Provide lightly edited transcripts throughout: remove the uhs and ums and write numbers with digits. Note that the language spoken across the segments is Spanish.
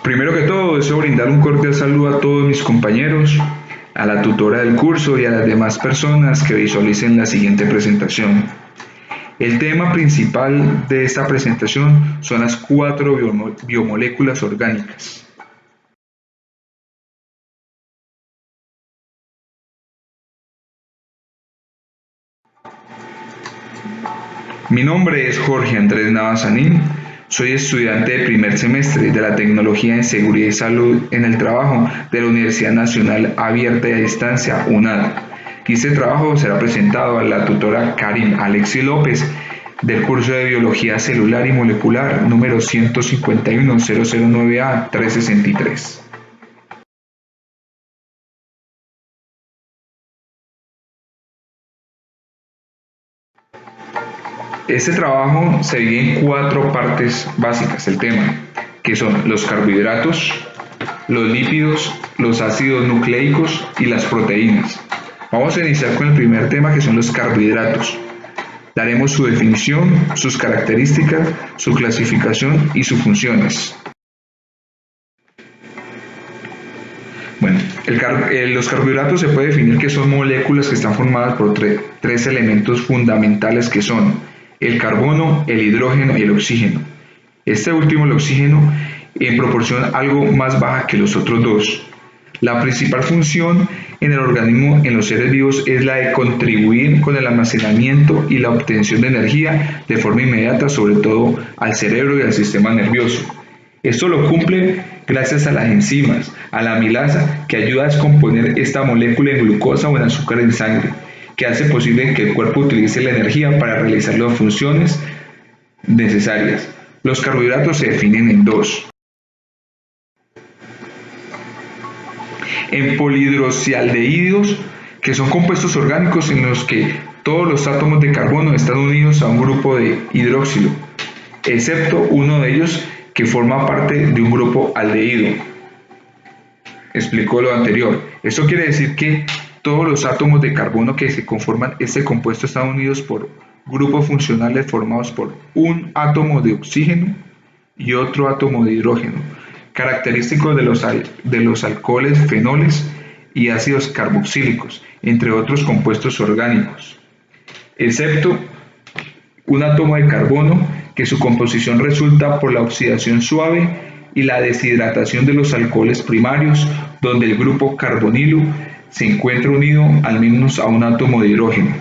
Primero que todo, deseo brindar un cordial saludo a todos mis compañeros, a la tutora del curso y a las demás personas que visualicen la siguiente presentación. El tema principal de esta presentación son las 4 biomoléculas orgánicas. Mi nombre es Jorge Andrés Navasanín. Soy estudiante de primer semestre de la Tecnología en Seguridad y Salud en el Trabajo de la Universidad Nacional Abierta y a Distancia, UNAD. Y este trabajo será presentado a la tutora Karin Alexi López del curso de Biología Celular y Molecular número 151-009A 363. Este trabajo se divide en 4 partes básicas, el tema, que son los carbohidratos, los lípidos, los ácidos nucleicos y las proteínas. Vamos a iniciar con el primer tema, que son los carbohidratos. Daremos su definición, sus características, su clasificación y sus funciones. Bueno, los carbohidratos se puede definir que son moléculas que están formadas por tres elementos fundamentales, que son el carbono, el hidrógeno y el oxígeno. Este último, el oxígeno, en proporción algo más baja que los otros dos. La principal función en el organismo, en los seres vivos, es la de contribuir con el almacenamiento y la obtención de energía de forma inmediata, sobre todo al cerebro y al sistema nervioso. Esto lo cumple gracias a las enzimas, a la amilasa, que ayuda a descomponer esta molécula en glucosa o en azúcar en sangre, que hace posible que el cuerpo utilice la energía para realizar las funciones necesarias. Los carbohidratos se definen en 2. En polihidroxialdehídos, que son compuestos orgánicos en los que todos los átomos de carbono están unidos a un grupo de hidroxilo, excepto uno de ellos que forma parte de un grupo aldehído. Explicó lo anterior. Esto quiere decir que todos los átomos de carbono que se conforman este compuesto están unidos por grupos funcionales formados por un átomo de oxígeno y otro átomo de hidrógeno, característicos de los alcoholes, fenoles y ácidos carboxílicos, entre otros compuestos orgánicos, excepto un átomo de carbono, que su composición resulta por la oxidación suave y la deshidratación de los alcoholes primarios, donde el grupo carbonilo se encuentra unido al menos a un átomo de hidrógeno.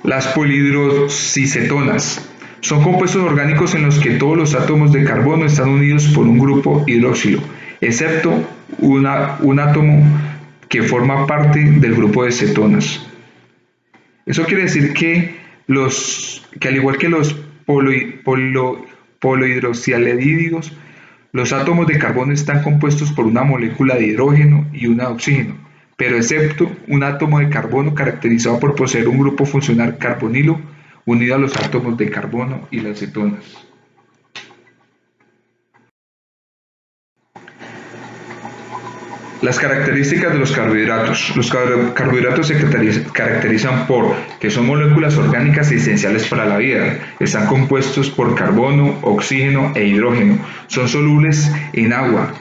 Las polihidroxicetonas son compuestos orgánicos en los que todos los átomos de carbono están unidos por un grupo hidroxilo, excepto un átomo que forma parte del grupo de cetonas. Eso quiere decir que al igual que los polihidroxialdehídos, los átomos de carbono están compuestos por una molécula de hidrógeno y una de oxígeno, pero excepto un átomo de carbono caracterizado por poseer un grupo funcional carbonilo unido a los átomos de carbono y las cetonas. Las características de los carbohidratos. Los carbohidratos se caracterizan por que son moléculas orgánicas esenciales para la vida. Están compuestos por carbono, oxígeno e hidrógeno. Son solubles en agua.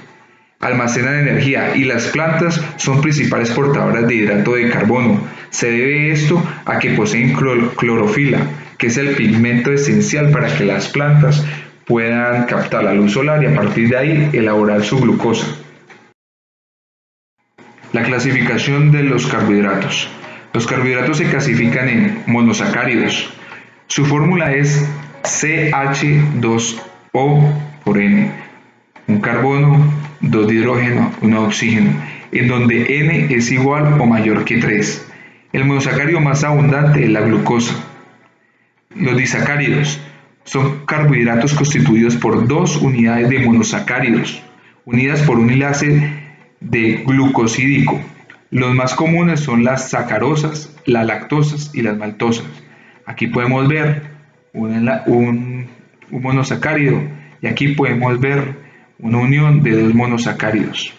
Almacenan energía y las plantas son principales portadoras de hidrato de carbono. Se debe esto a que poseen clorofila, que es el pigmento esencial para que las plantas puedan captar la luz solar y a partir de ahí elaborar su glucosa. La clasificación de los carbohidratos. Los carbohidratos se clasifican en monosacáridos. Su fórmula es CH2O por N. Un carbono, 2 de hidrógeno, 1 de oxígeno, en donde N es igual o mayor que 3. El monosacárido más abundante es la glucosa. Los disacáridos son carbohidratos constituidos por 2 unidades de monosacáridos, unidas por un enlace de glucosídico. Los más comunes son las sacarosas, las lactosas y las maltosas. Aquí podemos ver un monosacárido y aquí podemos ver una unión de 2 monosacáridos.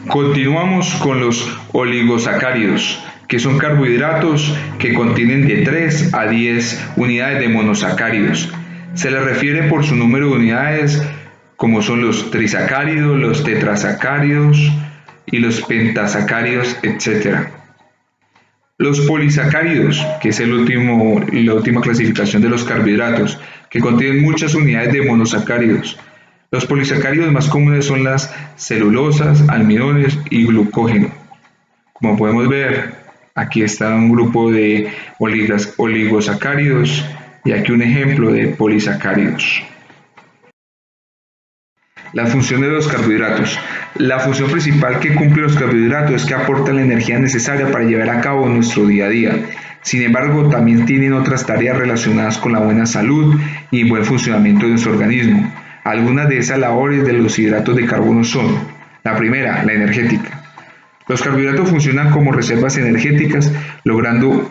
Continuamos con los oligosacáridos. que son carbohidratos que contienen de 3 a 10 unidades de monosacáridos. Se les refiere por su número de unidades, como son los trisacáridos, los tetrasacáridos y los pentasacáridos, etc. Los polisacáridos, que es la última clasificación de los carbohidratos, que contienen muchas unidades de monosacáridos. Los polisacáridos más comunes son las celulosas, almidones y glucógeno. Como podemos ver, aquí está un grupo de oligosacáridos y aquí un ejemplo de polisacáridos. La función de los carbohidratos. La función principal que cumplen los carbohidratos es que aportan la energía necesaria para llevar a cabo nuestro día a día. Sin embargo, también tienen otras tareas relacionadas con la buena salud y el buen funcionamiento de nuestro organismo. Algunas de esas labores de los hidratos de carbono son: la primera, la energética. Los carbohidratos funcionan como reservas energéticas, logrando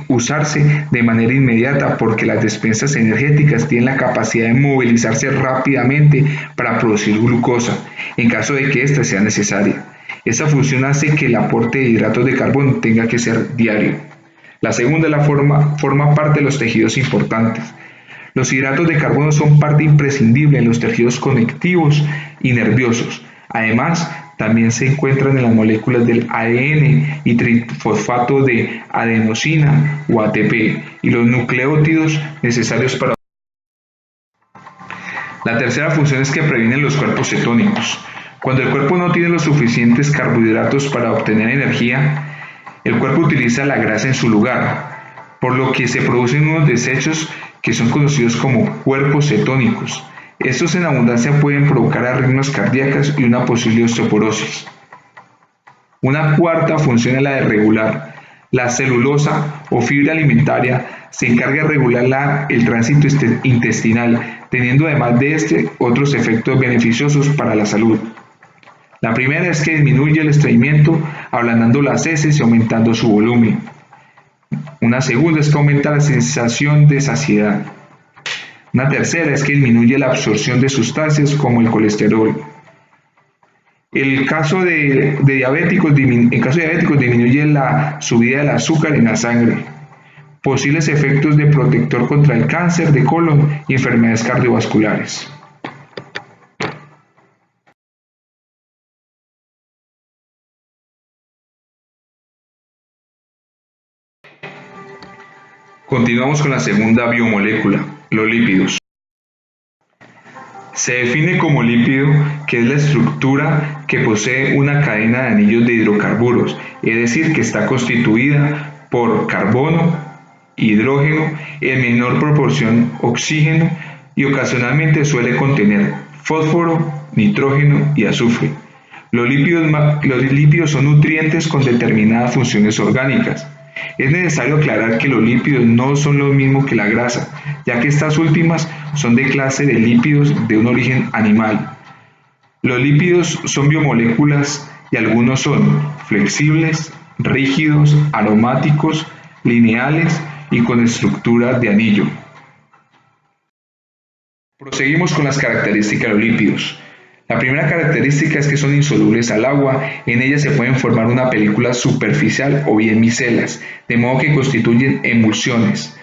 usarse de manera inmediata porque las despensas energéticas tienen la capacidad de movilizarse rápidamente para producir glucosa, en caso de que ésta sea necesaria. Esta función hace que el aporte de hidratos de carbono tenga que ser diario. La segunda forma parte de los tejidos importantes. Los hidratos de carbono son parte imprescindible en los tejidos conectivos y nerviosos. Además, también se encuentran en las moléculas del ADN y trifosfato de adenosina o ATP y los nucleótidos necesarios para. La tercera función es que previenen los cuerpos cetónicos. Cuando el cuerpo no tiene los suficientes carbohidratos para obtener energía, el cuerpo utiliza la grasa en su lugar, por lo que se producen unos desechos que son conocidos como cuerpos cetónicos. Estos en abundancia pueden provocar arritmias cardíacas y una posible osteoporosis. Una cuarta función es la de regular. La celulosa o fibra alimentaria se encarga de regular el tránsito intestinal, teniendo además de otros efectos beneficiosos para la salud. La primera es que disminuye el estreñimiento, ablandando las heces y aumentando su volumen. Una segunda es que aumenta la sensación de saciedad. Una tercera es que disminuye la absorción de sustancias como el colesterol. En caso de diabéticos disminuye la subida del azúcar en la sangre. Posibles efectos de protector contra el cáncer de colon y enfermedades cardiovasculares. Continuamos con la segunda biomolécula, los lípidos. Se define como lípido que es la estructura que posee una cadena de anillos de hidrocarburos, es decir, que está constituida por carbono, hidrógeno, en menor proporción oxígeno y ocasionalmente suele contener fósforo, nitrógeno y azufre. Los lípidos son nutrientes con determinadas funciones orgánicas. Es necesario aclarar que los lípidos no son lo mismo que la grasa, ya que estas últimas son de clase de lípidos de un origen animal. Los lípidos son biomoléculas y algunos son flexibles, rígidos, aromáticos, lineales y con estructura de anillo. Proseguimos con las características de los lípidos. La primera característica es que son insolubles al agua, en ellas se pueden formar una película superficial o bien micelas, de modo que constituyen emulsiones.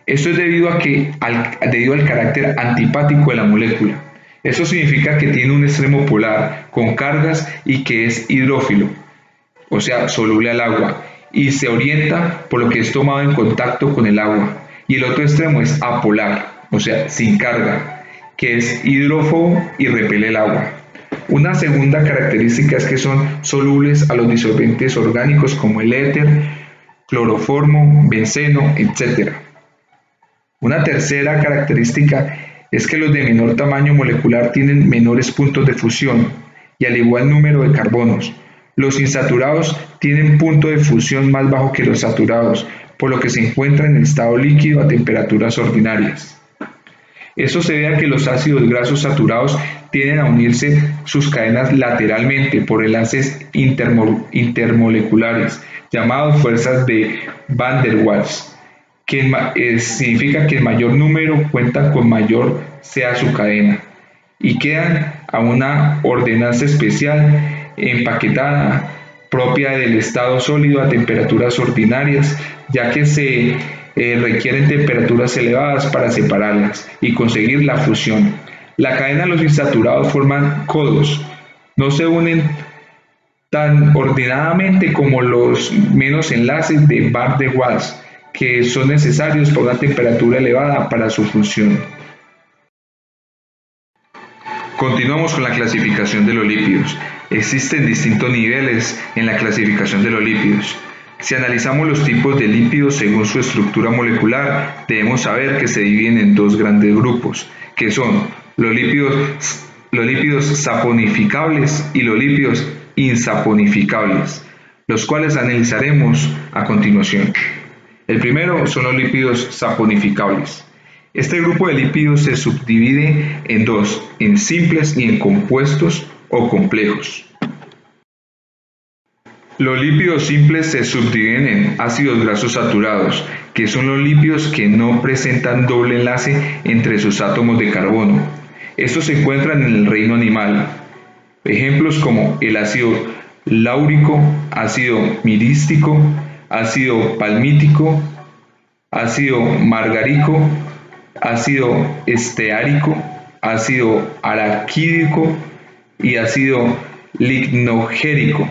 Esto es debido al carácter antipático de la molécula. Esto significa que tiene un extremo polar con cargas y que es hidrófilo, o sea, soluble al agua, y se orienta por lo que es tomado en contacto con el agua. Y el otro extremo es apolar, o sea, sin carga, que es hidrófobo y repele el agua. Una segunda característica es que son solubles a los disolventes orgánicos como el éter, cloroformo, benceno, etc. Una tercera característica es que los de menor tamaño molecular tienen menores puntos de fusión y al igual número de carbonos. Los insaturados tienen punto de fusión más bajo que los saturados, por lo que se encuentran en estado líquido a temperaturas ordinarias. Esto se debe a que los ácidos grasos saturados tienden a unirse sus cadenas lateralmente por enlaces intermoleculares, llamados fuerzas de Van der Waals, que significa que el mayor número cuenta con mayor sea su cadena, y quedan a una ordenanza especial empaquetada propia del estado sólido a temperaturas ordinarias, ya que se requieren temperaturas elevadas para separarlas y conseguir la fusión. La cadena de los insaturados forman codos, no se unen tan ordenadamente como los menos enlaces de Van der Waals, que son necesarios para una temperatura elevada para su fusión. Continuamos con la clasificación de los lípidos. Existen distintos niveles en la clasificación de los lípidos. Si analizamos los tipos de lípidos según su estructura molecular, debemos saber que se dividen en dos grandes grupos, que son los lípidos saponificables y los lípidos insaponificables, los cuales analizaremos a continuación. El primero son los lípidos saponificables. Este grupo de lípidos se subdivide en dos, en simples y en compuestos o complejos. Los lípidos simples se subdividen en ácidos grasos saturados, que son los lípidos que no presentan doble enlace entre sus átomos de carbono. Estos se encuentran en el reino animal. Ejemplos como el ácido láurico, ácido mirístico, ácido palmítico, ácido margárico, ácido esteárico, ácido araquídico y ácido lignogérico.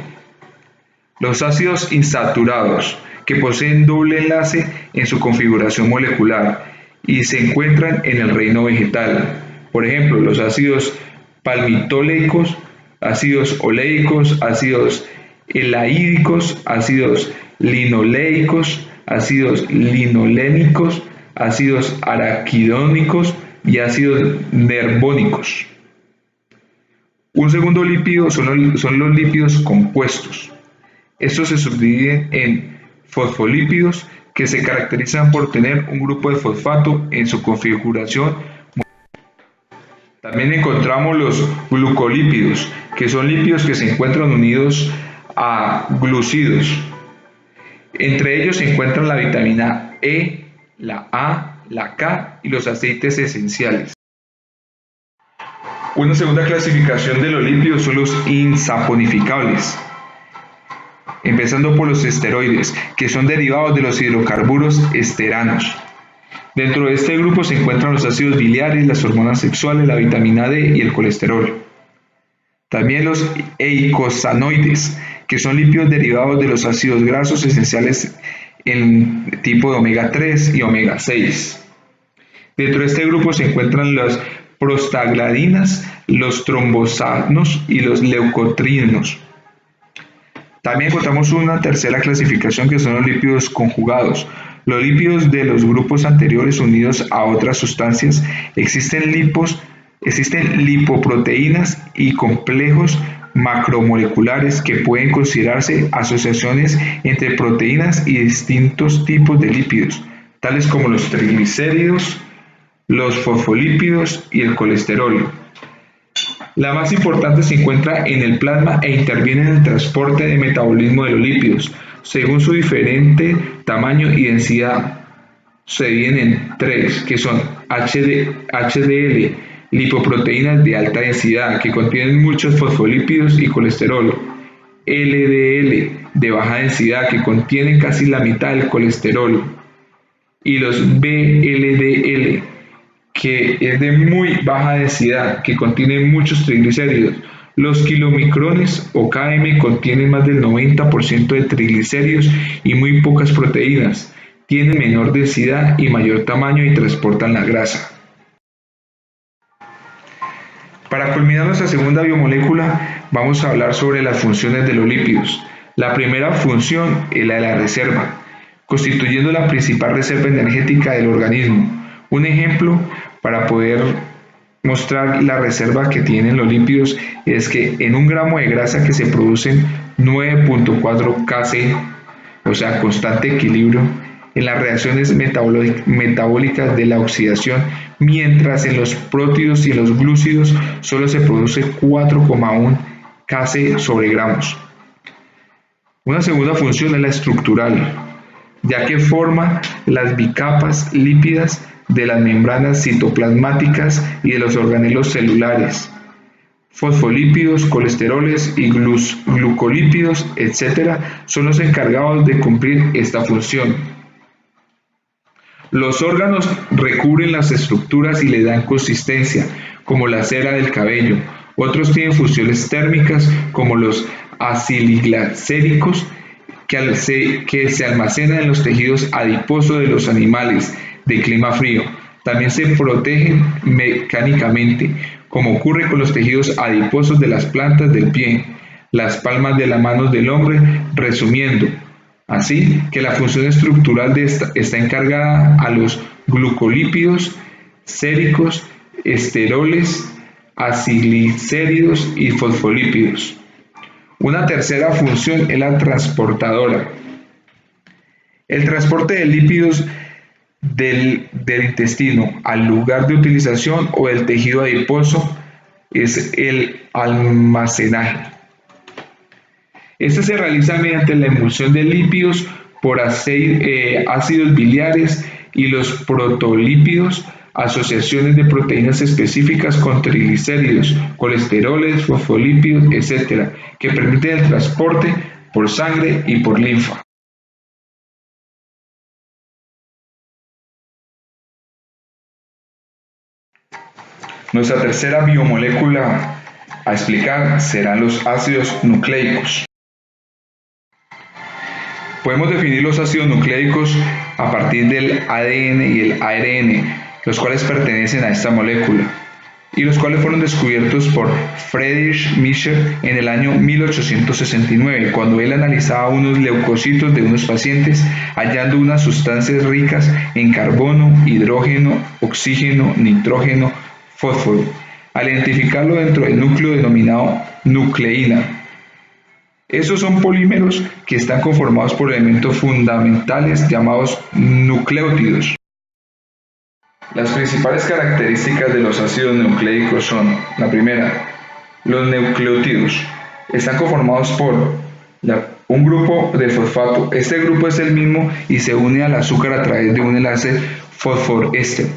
Los ácidos insaturados, que poseen doble enlace en su configuración molecular y se encuentran en el reino vegetal. Por ejemplo, los ácidos palmitoleicos, ácidos oleicos, ácidos elaídicos, ácidos linoleicos, ácidos linolénicos, ácidos araquidónicos y ácidos nerbónicos. Un segundo lípido son los lípidos compuestos. Estos se subdividen en fosfolípidos, que se caracterizan por tener un grupo de fosfato en su configuración. También encontramos los glucolípidos, que son lípidos que se encuentran unidos a glucídidos. Entre ellos se encuentran la vitamina E, la A, la K y los aceites esenciales. Una segunda clasificación de los lípidos son los insaponificables, empezando por los esteroides, que son derivados de los hidrocarburos esteranos. Dentro de este grupo se encuentran los ácidos biliares, las hormonas sexuales, la vitamina D y el colesterol. También los eicosanoides, que son lípidos derivados de los ácidos grasos esenciales en tipo de omega 3 y omega 6. Dentro de este grupo se encuentran las prostaglandinas, los trombosanos y los leucotrienos. También encontramos una tercera clasificación, que son los lípidos conjugados. Los lípidos de los grupos anteriores unidos a otras sustancias. Existen lipoproteínas y complejos macromoleculares que pueden considerarse asociaciones entre proteínas y distintos tipos de lípidos, tales como los triglicéridos, los fosfolípidos y el colesterol. La más importante se encuentra en el plasma e interviene en el transporte de metabolismo de los lípidos. Según su diferente tamaño y densidad, se dividen en tres, que son HDL, lipoproteínas de alta densidad, que contienen muchos fosfolípidos y colesterol; LDL, de baja densidad, que contienen casi la mitad del colesterol; y los VLDL, que es de muy baja densidad, que contienen muchos triglicéridos. Los kilomicrones o km contienen más del 90% de triglicéridos y muy pocas proteínas. Tienen menor densidad y mayor tamaño y transportan la grasa. Para culminar nuestra segunda biomolécula, vamos a hablar sobre las funciones de los lípidos. La primera función es la de la reserva, constituyendo la principal reserva energética del organismo. Un ejemplo para poder mostrar la reserva que tienen los lípidos es que en un gramo de grasa que se producen 9.4 kcal, o sea, constante equilibrio en las reacciones metabólicas de la oxidación, mientras en los prótidos y en los glúcidos solo se produce 4,1 kcal sobre gramos. Una segunda función es la estructural, ya que forma las bicapas lípidas de las membranas citoplasmáticas y de los organelos celulares. fosfolípidos, colesteroles y glucolípidos, etc., son los encargados de cumplir esta función. Los órganos recubren las estructuras y le dan consistencia, como la cera del cabello. Otros tienen funciones térmicas, como los acilglicéricos, que se almacenan en los tejidos adiposos de los animales de clima frío. También se protegen mecánicamente, como ocurre con los tejidos adiposos de las plantas del pie, las palmas de las manos del hombre, resumiendo. Así que la función estructural de esta está encargada a los glucolípidos, séricos, esteroles, acilglicéridos y fosfolípidos. Una tercera función es la transportadora. El transporte de lípidos del intestino al lugar de utilización o del tejido adiposo es el almacenaje. Este se realiza mediante la emulsión de lípidos por ácidos biliares y los protolípidos, asociaciones de proteínas específicas con triglicéridos, colesteroles, fosfolípidos, etc., que permiten el transporte por sangre y por linfa. Nuestra tercera biomolécula a explicar serán los ácidos nucleicos. Podemos definir los ácidos nucleicos a partir del ADN y el ARN, los cuales pertenecen a esta molécula, y los cuales fueron descubiertos por Friedrich Miescher en el año 1869, cuando él analizaba unos leucocitos de unos pacientes, hallando unas sustancias ricas en carbono, hidrógeno, oxígeno, nitrógeno, fósforo, al identificarlo dentro del núcleo denominado nucleína. Esos son polímeros que están conformados por elementos fundamentales llamados nucleótidos. Las principales características de los ácidos nucleicos son: la primera, los nucleótidos están conformados por un grupo de fosfato. Este grupo es el mismo y se une al azúcar a través de un enlace fosforéster,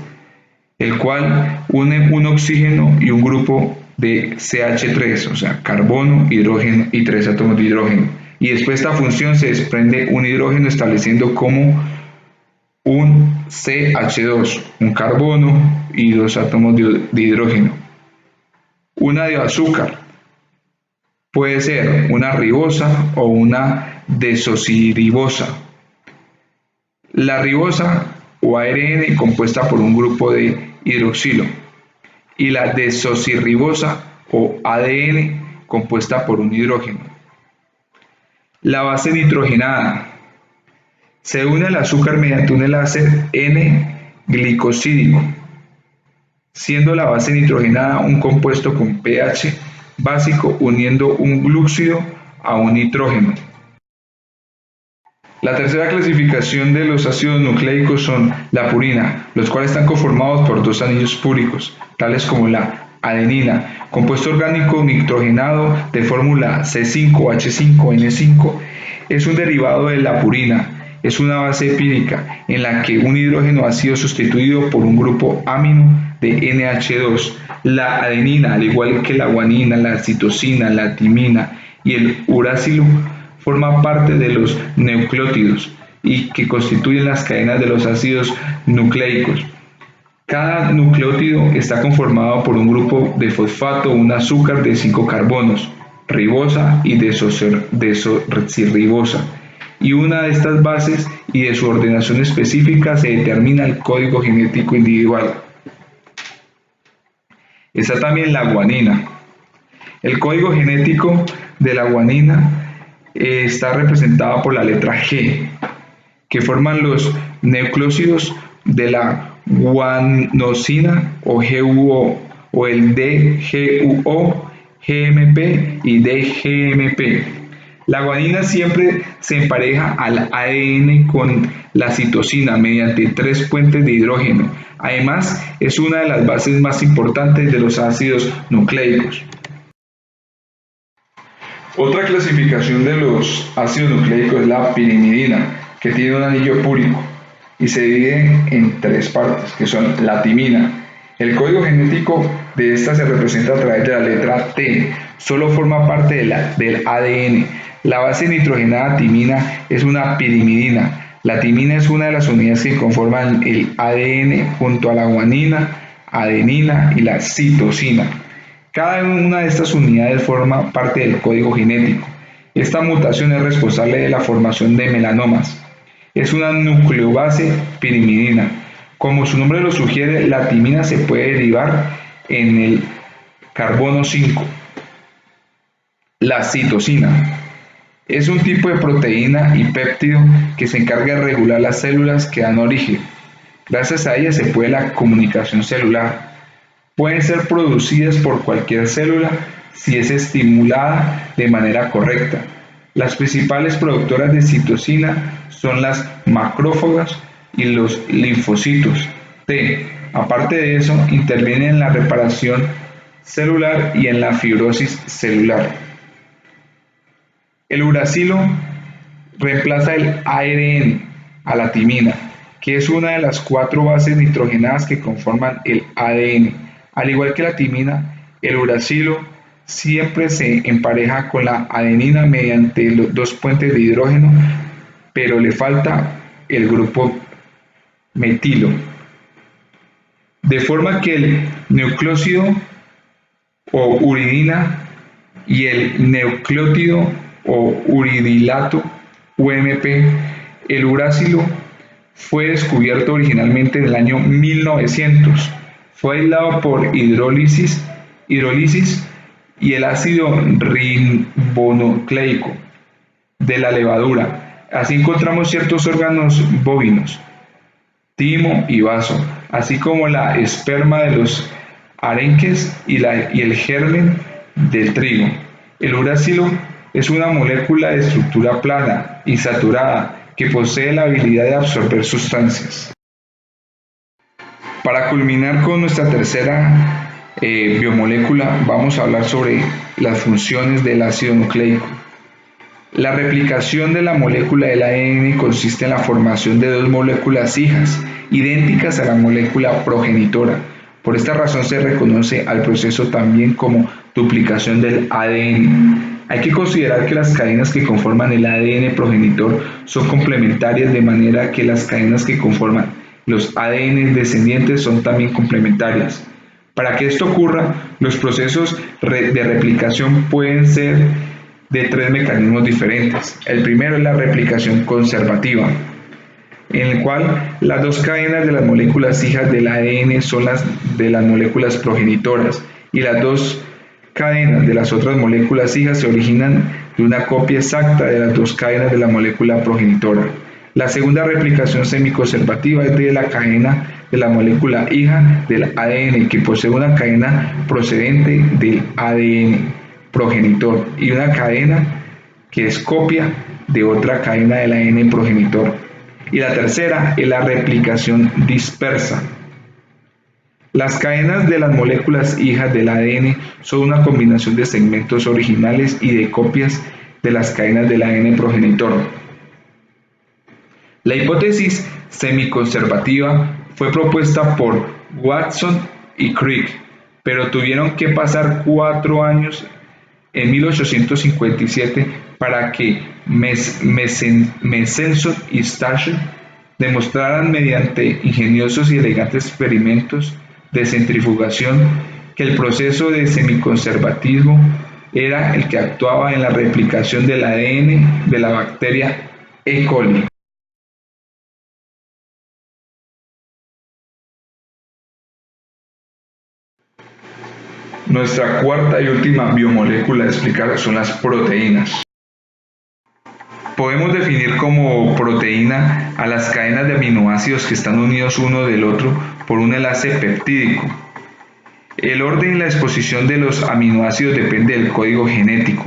el cual une un oxígeno y un grupo de CH3, o sea, carbono, hidrógeno y 3 átomos de hidrógeno. Y después de esta función se desprende un hidrógeno estableciendo como un CH2, un carbono y 2 átomos de hidrógeno. Una de azúcar puede ser una ribosa o una desoxirribosa. La ribosa o ARN compuesta por un grupo de hidroxilo y la desoxirribosa o ADN compuesta por un hidrógeno. La base nitrogenada se une al azúcar mediante un enlace N-glicosídico, siendo la base nitrogenada un compuesto con pH básico uniendo un glúcido a un nitrógeno. La tercera clasificación de los ácidos nucleicos son la purina, los cuales están conformados por dos anillos púricos, tales como la adenina, compuesto orgánico nitrogenado de fórmula C5H5N5, es un derivado de la purina. Es una base epírica en la que un hidrógeno ha sido sustituido por un grupo amino de NH2. La adenina, al igual que la guanina, la citosina, la timina y el uracilo, forma parte de los nucleótidos y que constituyen las cadenas de los ácidos nucleicos. Cada nucleótido está conformado por un grupo de fosfato o un azúcar de 5 carbonos, ribosa y desoxirribosa, y una de estas bases y de su ordenación específica se determina el código genético individual. Está también la guanina. El código genético de la guanina está representado por la letra G, que forman los nucleósidos de la guanosina o GUO, o el DGUO, GMP y DGMP. La guanina siempre se empareja al ADN con la citosina mediante 3 puentes de hidrógeno. Además, es una de las bases más importantes de los ácidos nucleicos. Otra clasificación de los ácidos nucleicos es la pirimidina, que tiene un anillo púrico y se divide en 3 partes, que son la timina. El código genético de esta se representa a través de la letra T. Solo forma parte del ADN. La base nitrogenada timina es una pirimidina. La timina es una de las unidades que conforman el ADN junto a la guanina, adenina y la citosina. Cada una de estas unidades forma parte del código genético. Esta mutación es responsable de la formación de melanomas. Es una nucleobase pirimidina. Como su nombre lo sugiere, la timina se puede derivar en el carbono 5. La citosina es un tipo de proteína y péptido que se encarga de regular las células que dan origen. Gracias a ella se puede la comunicación celular. Pueden ser producidas por cualquier célula si es estimulada de manera correcta. Las principales productoras de citosina son las macrófagas y los linfocitos T. Aparte de eso, intervienen en la reparación celular y en la fibrosis celular. El uracilo reemplaza el ARN a la timina, que es una de las 4 bases nitrogenadas que conforman el ADN. Al igual que la timina, el uracilo siempre se empareja con la adenina mediante los 2 puentes de hidrógeno, pero le falta el grupo metilo. De forma que el nucleósido o uridina y el nucleótido o uridilato UMP, el uracilo, fue descubierto originalmente en el año 1900. Fue aislado por hidrólisis y el ácido ribonucleico de la levadura. Así encontramos ciertos órganos bovinos, timo y vaso, así como la esperma de los arenques y el germen del trigo. El uracilo es una molécula de estructura plana, insaturada, que posee la habilidad de absorber sustancias. Para culminar con nuestra tercera biomolécula, vamos a hablar sobre las funciones del ácido nucleico. La replicación de la molécula del ADN consiste en la formación de 2 moléculas hijas, idénticas a la molécula progenitora. Por esta razón se reconoce al proceso también como duplicación del ADN. Hay que considerar que las cadenas que conforman el ADN progenitor son complementarias, de manera que las cadenas que conforman los ADN descendientes son también complementarias. Para que esto ocurra, los procesos de replicación pueden ser de 3 mecanismos diferentes. El primero es la replicación conservativa, en el cual las 2 cadenas de las moléculas hijas del ADN son las de las moléculas progenitoras, y las 2 cadenas de las otras moléculas hijas se originan de una copia exacta de las 2 cadenas de la molécula progenitora. La segunda replicación semiconservativa es de la cadena de la molécula hija del ADN, que posee una cadena procedente del ADN progenitor y una cadena que es copia de otra cadena del ADN progenitor. Y la tercera es la replicación dispersa. Las cadenas de las moléculas hijas del ADN son una combinación de segmentos originales y de copias de las cadenas del ADN progenitor. La hipótesis semiconservativa fue propuesta por Watson y Crick, pero tuvieron que pasar 4 años en 1857 para que Mecenson y Starship demostraran mediante ingeniosos y elegantes experimentos de centrifugación que el proceso de semiconservatismo era el que actuaba en la replicación del ADN de la bacteria E. coli. Nuestra cuarta y última biomolécula a explicar son las proteínas. Podemos definir como proteína a las cadenas de aminoácidos que están unidos uno del otro por un enlace peptídico. El orden y la disposición de los aminoácidos depende del código genético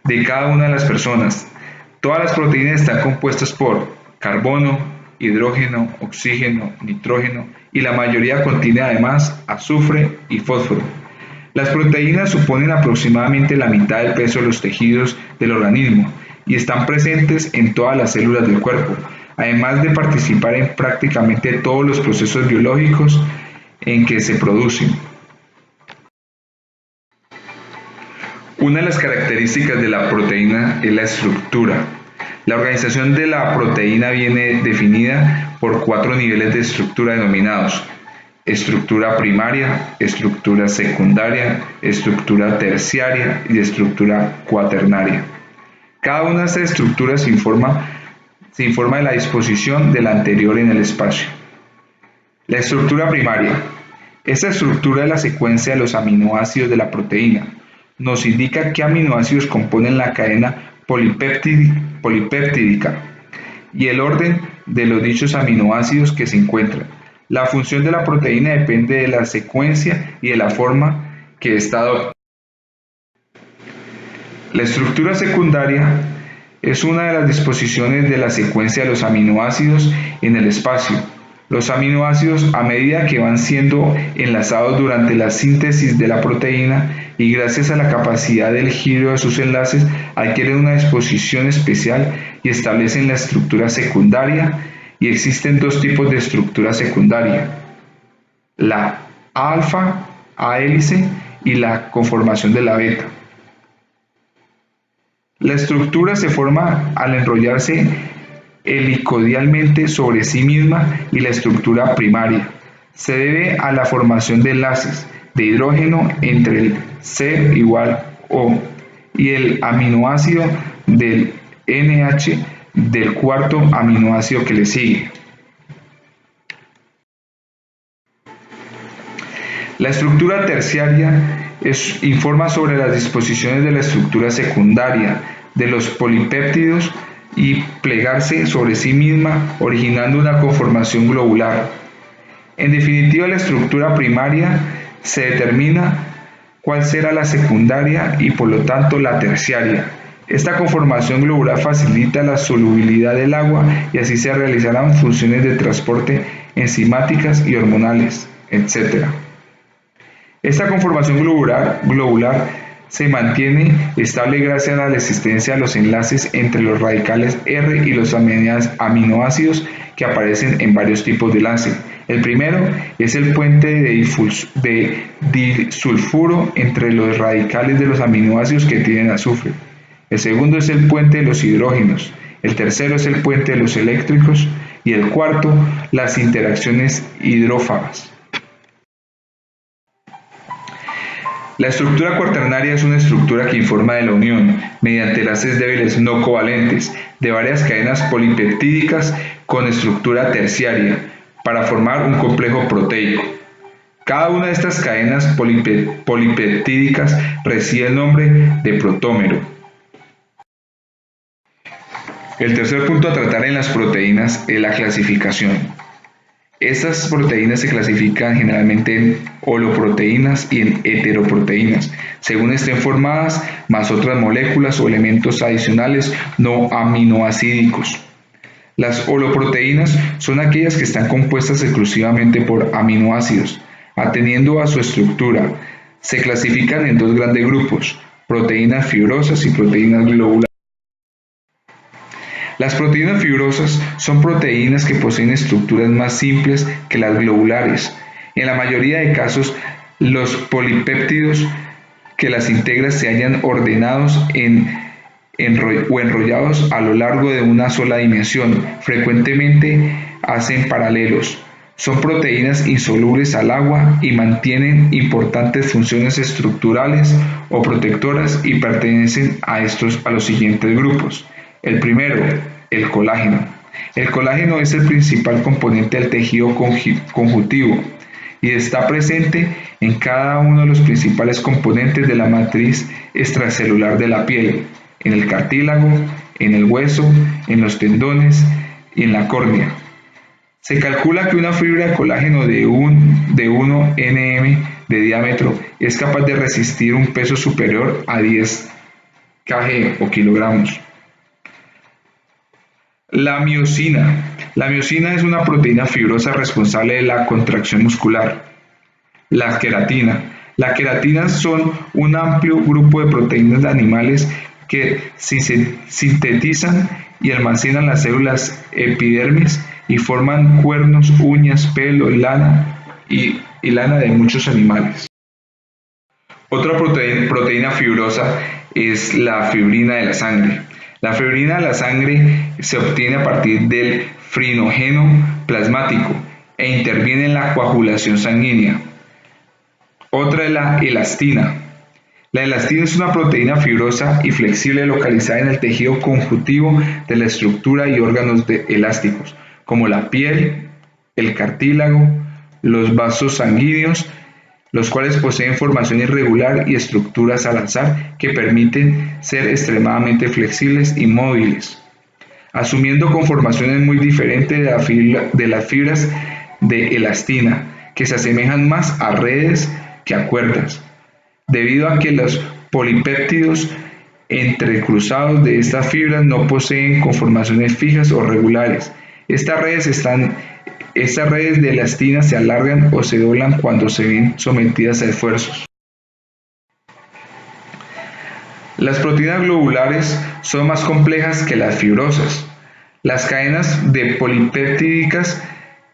de cada una de las personas. Todas las proteínas están compuestas por carbono, hidrógeno, oxígeno, nitrógeno y la mayoría contiene además azufre y fósforo. Las proteínas suponen aproximadamente la mitad del peso de los tejidos del organismo y están presentes en todas las células del cuerpo, además de participar en prácticamente todos los procesos biológicos en que se producen. Una de las características de la proteína es la estructura. La organización de la proteína viene definida por 4 niveles de estructura denominados: estructura primaria, estructura secundaria, estructura terciaria y estructura cuaternaria. Cada una de estas estructuras se informa de la disposición de la anterior en el espacio. La estructura primaria. Esta estructura es la secuencia de los aminoácidos de la proteína. Nos indica qué aminoácidos componen la cadena polipeptídica y el orden de los dichos aminoácidos que se encuentran. La función de la proteína depende de la secuencia y de la forma que ésta adopta. La estructura secundaria es una de las disposiciones de la secuencia de los aminoácidos en el espacio. Los aminoácidos, a medida que van siendo enlazados durante la síntesis de la proteína y gracias a la capacidad del giro de sus enlaces, adquieren una disposición especial y establecen la estructura secundaria. Y existen 2 tipos de estructura secundaria: la alfa, A hélice, y la conformación de la beta. La estructura se forma al enrollarse helicodialmente sobre sí misma, y la estructura primaria se debe a la formación de enlaces de hidrógeno entre el C igual O y el aminoácido del NH del cuarto aminoácido que le sigue. La estructura terciaria informa sobre las disposiciones de la estructura secundaria de los polipéptidos y plegarse sobre sí misma, originando una conformación globular. En definitiva, la estructura primaria se determina cuál será la secundaria y por lo tanto la terciaria. Esta conformación globular facilita la solubilidad del agua y así se realizarán funciones de transporte enzimáticas y hormonales, etc. Esta conformación globular se mantiene estable gracias a la existencia de los enlaces entre los radicales R y los aminoácidos que aparecen en varios tipos de enlace. El primero es el puente de disulfuro entre los radicales de los aminoácidos que tienen azufre. El segundo es el puente de los hidrógenos. El tercero es el puente de los eléctricos. Y el cuarto, las interacciones hidrófagas. La estructura cuaternaria es una estructura que informa de la unión, mediante enlaces débiles no covalentes, de varias cadenas polipeptídicas con estructura terciaria, para formar un complejo proteico. Cada una de estas cadenas polipeptídicas recibe el nombre de protómero. El tercer punto a tratar en las proteínas es la clasificación. Estas proteínas se clasifican generalmente en holoproteínas y en heteroproteínas, según estén formadas, más otras moléculas o elementos adicionales no aminoácidicos. Las holoproteínas son aquellas que están compuestas exclusivamente por aminoácidos. Atendiendo a su estructura, se clasifican en 2 grandes grupos: proteínas fibrosas y proteínas globulares. Las proteínas fibrosas son proteínas que poseen estructuras más simples que las globulares. En la mayoría de casos, los polipéptidos que las integran se hallan ordenados o enrollados a lo largo de una sola dimensión, frecuentemente hacen paralelos. Son proteínas insolubles al agua y mantienen importantes funciones estructurales o protectoras y pertenecen a los siguientes grupos. El primero, el colágeno. El colágeno es el principal componente del tejido conjuntivo y está presente en cada uno de los principales componentes de la matriz extracelular de la piel, en el cartílago, en el hueso, en los tendones y en la córnea. Se calcula que una fibra de colágeno de 1 nm de diámetro es capaz de resistir un peso superior a 10 kg o kilogramos. La miosina. La miosina es una proteína fibrosa responsable de la contracción muscular. La queratina. Las queratinas son un amplio grupo de proteínas de animales que se sintetizan y almacenan las células epidermis y forman cuernos, uñas, pelo, lana y lana de muchos animales. Otra proteína fibrosa es la fibrina de la sangre. La fibrina de la sangre se obtiene a partir del fibrinógeno plasmático e interviene en la coagulación sanguínea. Otra es la elastina. La elastina es una proteína fibrosa y flexible localizada en el tejido conjuntivo de la estructura y órganos elásticos, como la piel, el cartílago, los vasos sanguíneos, los cuales poseen formación irregular y estructuras al azar que permiten ser extremadamente flexibles y móviles, asumiendo conformaciones muy diferentes de las fibras de elastina, que se asemejan más a redes que a cuerdas, debido a que los polipéptidos entrecruzados de estas fibras no poseen conformaciones fijas o regulares. Estas redes de elastina se alargan o se doblan cuando se ven sometidas a esfuerzos. Las proteínas globulares son más complejas que las fibrosas. Las cadenas de polipeptídicas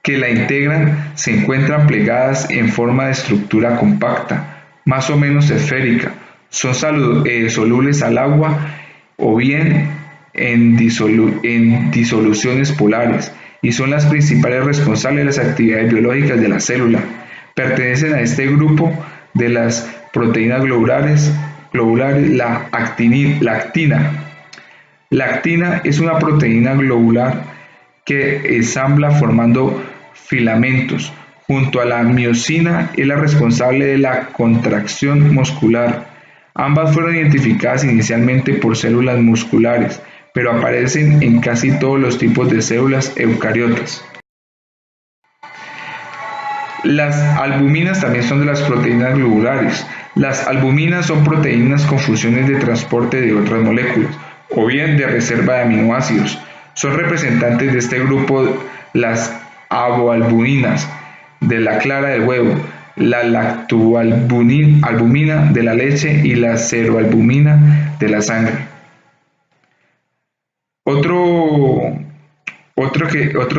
que la integran se encuentran plegadas en forma de estructura compacta, más o menos esférica. Son solubles al agua o bien en disoluciones polares, y son las principales responsables de las actividades biológicas de la célula. Pertenecen a este grupo de las proteínas globulares la actina. La actina es una proteína globular que ensambla formando filamentos. Junto a la miosina es la responsable de la contracción muscular. Ambas fueron identificadas inicialmente por células musculares, pero aparecen en casi todos los tipos de células eucariotas. Las albuminas también son de las proteínas globulares. Las albuminas son proteínas con funciones de transporte de otras moléculas, o bien de reserva de aminoácidos. Son representantes de este grupo las avoalbuminas de la clara del huevo, la lactoalbumina de la leche y la ceroalbumina de la sangre. Otros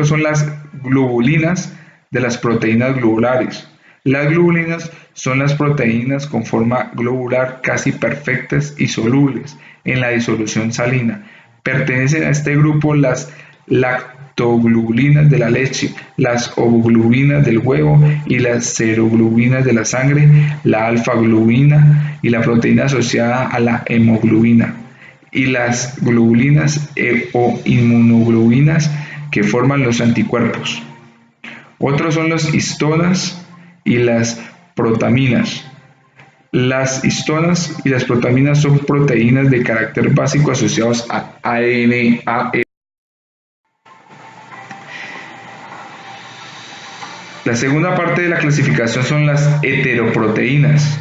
son las globulinas de las proteínas globulares. Las globulinas son las proteínas con forma globular casi perfectas y solubles en la disolución salina. Pertenecen a este grupo las lactoglobulinas de la leche, las ovoglobulinas del huevo y las seroglobulinas de la sangre, la alfa-globulina y la proteína asociada a la hemoglobina, y las globulinas o inmunoglobulinas que forman los anticuerpos. Otros son las histonas y las protaminas. Las histonas y las protaminas son proteínas de carácter básico asociadas a ADN. La segunda parte de la clasificación son las heteroproteínas.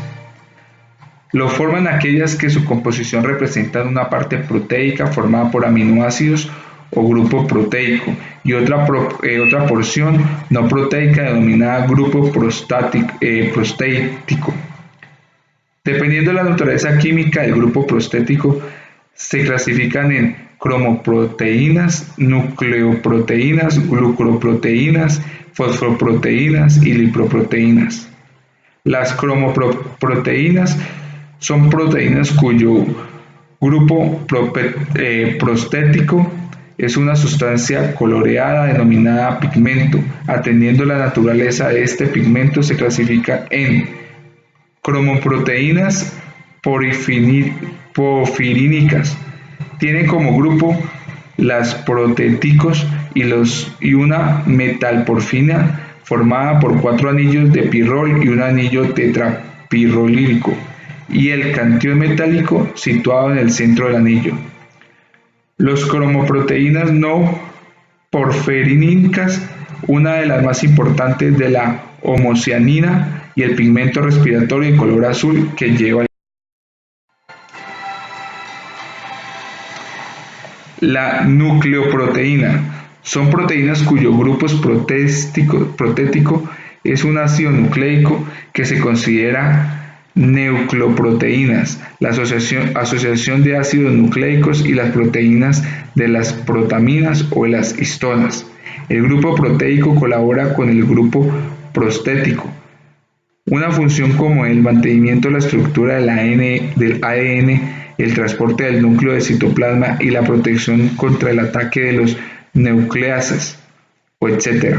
Lo forman aquellas que su composición representa una parte proteica formada por aminoácidos o grupo proteico y otra porción no proteica denominada grupo prostético. Dependiendo de la naturaleza química del grupo prostético, se clasifican en cromoproteínas, nucleoproteínas, glucoproteínas, fosfoproteínas y lipoproteínas. Las cromoproteínas son proteínas cuyo grupo prostético es una sustancia coloreada denominada pigmento. Atendiendo a la naturaleza de este pigmento, se clasifica en cromoproteínas porfirínicas. Tienen como grupo las proteicos y una metalporfina formada por 4 anillos de pirrol y un anillo tetrapirrolínico, y el catión metálico situado en el centro del anillo. Los cromoproteínas no porfirínicas, una de las más importantes de la homocianina y el pigmento respiratorio de color azul que lleva la nucleoproteína. Son proteínas cuyo grupo protético es un ácido nucleico que se considera nucleoproteínas, la asociación de ácidos nucleicos y las proteínas de las protaminas o las histonas. El grupo proteico colabora con el grupo prostético. Una función como el mantenimiento de la estructura del ADN, el transporte del núcleo de citoplasma y la protección contra el ataque de los nucleases, o etc.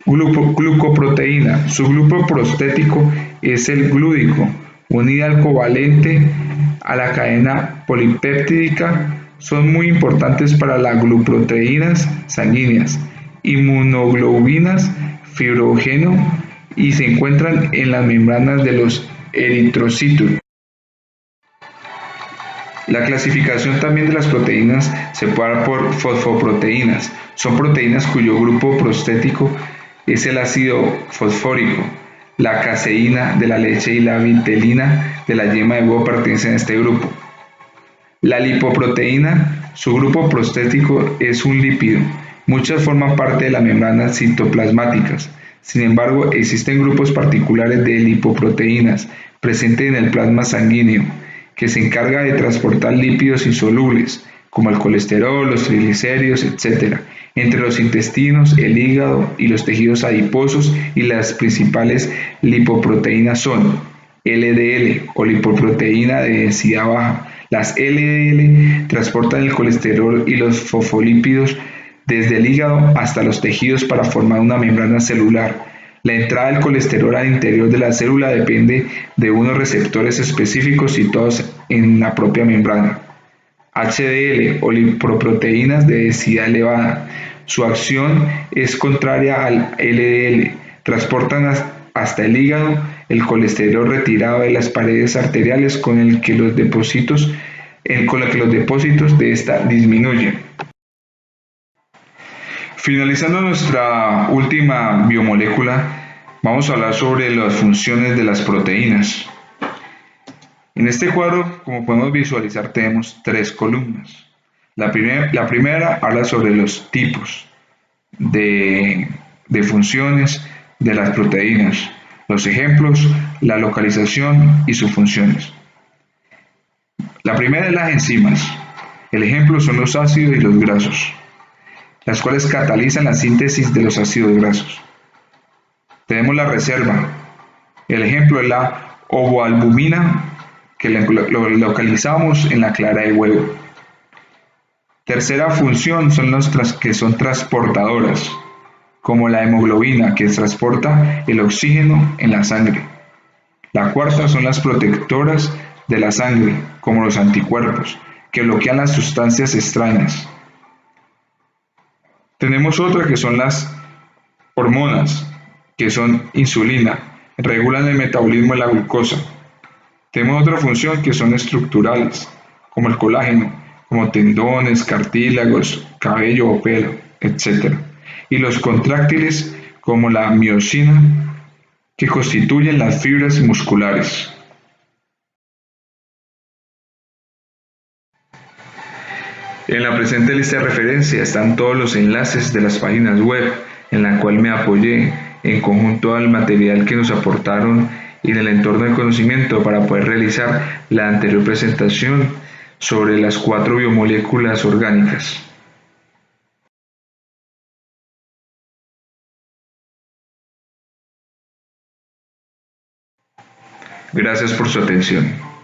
Glucoproteína. Su grupo prostético es el glúcido, unida al covalente a la cadena polipeptídica. Son muy importantes para las glucoproteínas sanguíneas, inmunoglobulinas, fibrinógeno y se encuentran en las membranas de los eritrocitos. La clasificación también de las proteínas se puede dar por fosfoproteínas. Son proteínas cuyo grupo prostético es el ácido fosfórico. La caseína de la leche y la vitelina de la yema de huevo pertenecen a este grupo. La lipoproteína, su grupo prostético es un lípido. Muchas forman parte de las membranas citoplasmáticas. Sin embargo, existen grupos particulares de lipoproteínas presentes en el plasma sanguíneo, que se encarga de transportar lípidos insolubles, como el colesterol, los triglicéridos, etc., entre los intestinos, el hígado y los tejidos adiposos, y las principales lipoproteínas son LDL o lipoproteína de densidad baja. Las LDL transportan el colesterol y los fosfolípidos desde el hígado hasta los tejidos para formar una membrana celular. La entrada del colesterol al interior de la célula depende de unos receptores específicos situados en la propia membrana. HDL o lipoproteínas de densidad elevada. Su acción es contraria al LDL. Transportan hasta el hígado el colesterol retirado de las paredes arteriales con el que los depósitos de esta disminuyen. Finalizando nuestra última biomolécula, vamos a hablar sobre las funciones de las proteínas. En este cuadro, como podemos visualizar, tenemos tres columnas. La primera habla sobre los tipos de funciones de las proteínas, los ejemplos, la localización y sus funciones. La primera es las enzimas. El ejemplo son los ácidos y los grasos, las cuales catalizan la síntesis de los ácidos grasos. Tenemos la reserva. El ejemplo es la ovoalbumina, que lo localizamos en la clara de huevo. Tercera función son las que son transportadoras, como la hemoglobina, que transporta el oxígeno en la sangre. La cuarta son las protectoras de la sangre, como los anticuerpos, que bloquean las sustancias extrañas. Tenemos otra que son las hormonas, que son insulina, regulan el metabolismo de la glucosa. Tenemos otra función que son estructurales, como el colágeno, como tendones, cartílagos, cabello o pelo, etc. Y los contráctiles, como la miosina, que constituyen las fibras musculares. En la presente lista de referencia están todos los enlaces de las páginas web en la cual me apoyé en conjunto al material que nos aportaron y en el entorno de conocimiento para poder realizar la anterior presentación sobre las 4 biomoléculas orgánicas. Gracias por su atención.